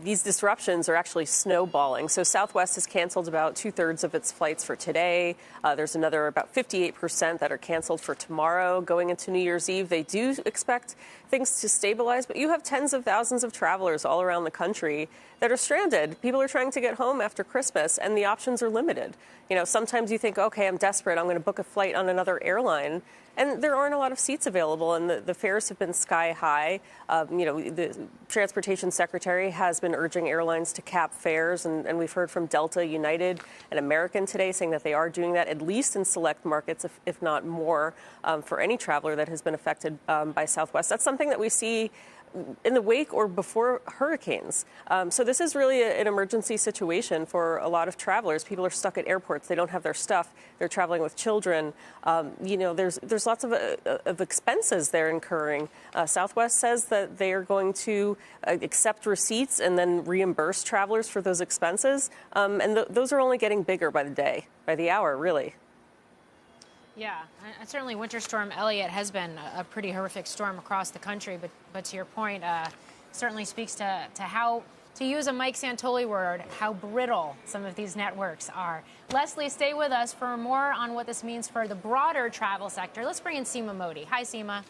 these disruptions are actually snowballing. So Southwest has canceled about 2/3 of its flights for today. There's another about 58% that are canceled for tomorrow. Going into New Year's Eve, they do expect things to stabilize, but you have tens of thousands of travelers all around the country that are stranded. People are trying to get home after Christmas, and the options are limited. You know, sometimes you think, okay, I'm desperate, I'm going to book a flight on another airline, and there aren't a lot of seats available, and the fares have been sky high. You know, the Transportation Secretary has been urging airlines to cap fares, and we've heard from Delta, United, and American today saying that they are doing that, at least in select markets, if not more, for any traveler that has been affected by Southwest. That's something that we see in the wake or before hurricanes. So this is really an emergency situation for a lot of travelers. People are stuck at airports. They don't have their stuff. They're traveling with children. You know, there's lots of expenses they're incurring. Southwest says that they are going to accept receipts and then reimburse travelers for those expenses. And those are only getting bigger by the day, by the hour, really. Yeah, certainly Winter Storm Elliott has been a pretty horrific storm across the country. But to your point, certainly speaks to how, to use a Mike Santoli word, how brittle some of these networks are. Leslie, stay with us for more on what this means for the broader travel sector. Let's bring in Seema Modi. Hi, Seema.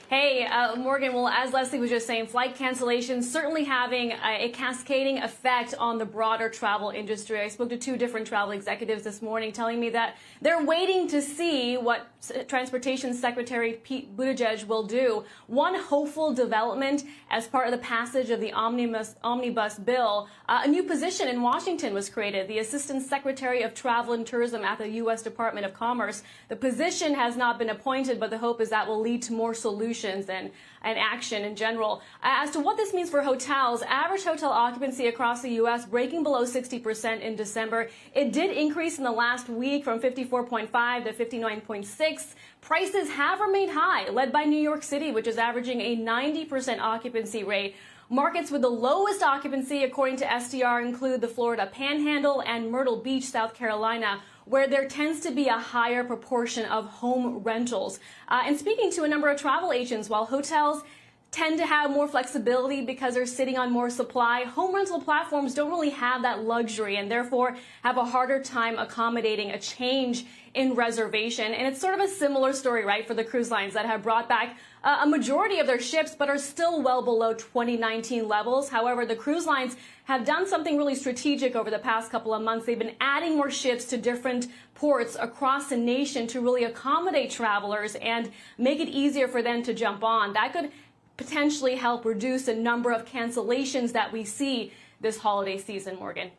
Hey, Morgan, well, as Leslie was just saying, flight cancellations certainly having a cascading effect on the broader travel industry. I spoke to two different travel executives this morning telling me that they're waiting to see what Transportation Secretary Pete Buttigieg will do. One hopeful development as part of the passage of the omnibus bill, a new position in Washington was created, the Assistant Secretary of Travel and Tourism at the U.S. Department of Commerce. The position has not been appointed, but the hope is that will lead to more solutions and action in general. As to what this means for hotels, average hotel occupancy across the U.S. breaking below 60% in December. It did increase in the last week from 54.5 to 59.6. Prices have remained high, led by New York City, which is averaging a 90% occupancy rate. Markets with the lowest occupancy, according to STR, include the Florida Panhandle and Myrtle Beach, South Carolina, where there tends to be a higher proportion of home rentals. And speaking to a number of travel agents, while hotels tend to have more flexibility because they're sitting on more supply, home rental platforms don't really have that luxury and therefore have a harder time accommodating a change in reservation. And it's sort of a similar story, right, for the cruise lines that have brought back a majority of their ships, but are still well below 2019 levels. However, the cruise lines have done something really strategic over the past couple of months. They've been adding more ships to different ports across the nation to really accommodate travelers and make it easier for them to jump on. That could potentially help reduce the number of cancellations that we see this holiday season, Morgan.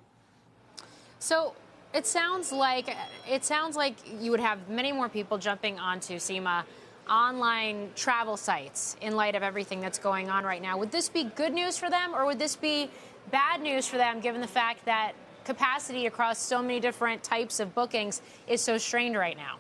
So it sounds like you would have many more people jumping onto Seema online travel sites in light of everything that's going on right now. Would this be good news for them, or would this be bad news for them, given the fact that capacity across so many different types of bookings is so strained right now?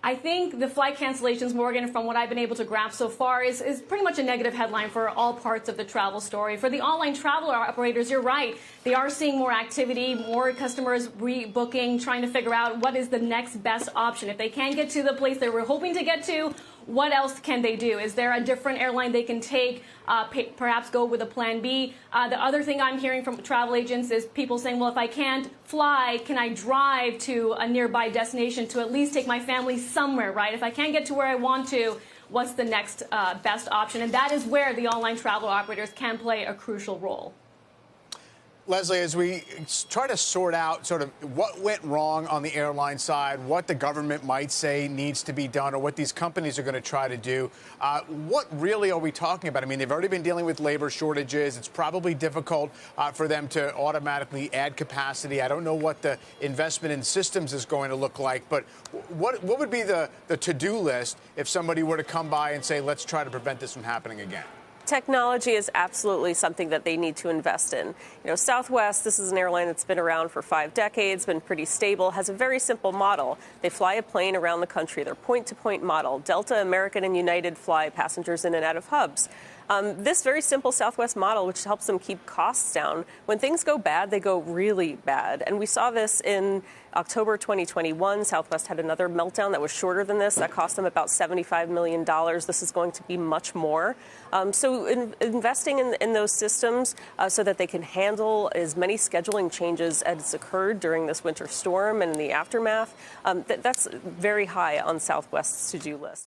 I think the flight cancellations, Morgan, from what I've been able to grasp so far, is pretty much a negative headline for all parts of the travel story. For the online travel operators, you're right. They are seeing more activity, more customers rebooking, trying to figure out what is the next best option. If they can't get to the place they were hoping to get to, what else can they do? Is there a different airline they can take, perhaps go with a plan B? The other thing I'm hearing from travel agents is people saying, well, if I can't fly, can I drive to a nearby destination to at least take my family somewhere, right? If I can't get to where I want to, what's the next best option? And that is where the online travel operators can play a crucial role. Leslie, as we try to sort out sort of what went wrong on the airline side, what the government might say needs to be done, or what these companies are going to try to do, what really are we talking about? I mean, they've already been dealing with labor shortages. It's probably difficult for them to automatically add capacity. I don't know what the investment in systems is going to look like, but what would be the to-do list if somebody were to come by and say, let's try to prevent this from happening again? Technology is absolutely something that they need to invest in. You know, Southwest, this is an airline that's been around for 5 decades, been pretty stable, has a very simple model. They fly a plane around the country. They're point-to-point model. Delta, American, and United fly passengers in and out of hubs. This very simple Southwest model, which helps them keep costs down. When things go bad, they go really bad. And we saw this in October 2021. Southwest had another meltdown that was shorter than this. That cost them about $75 million. This is going to be much more. So investing in those systems so that they can handle as many scheduling changes as occurred during this winter storm and in the aftermath, that's very high on Southwest's to-do list.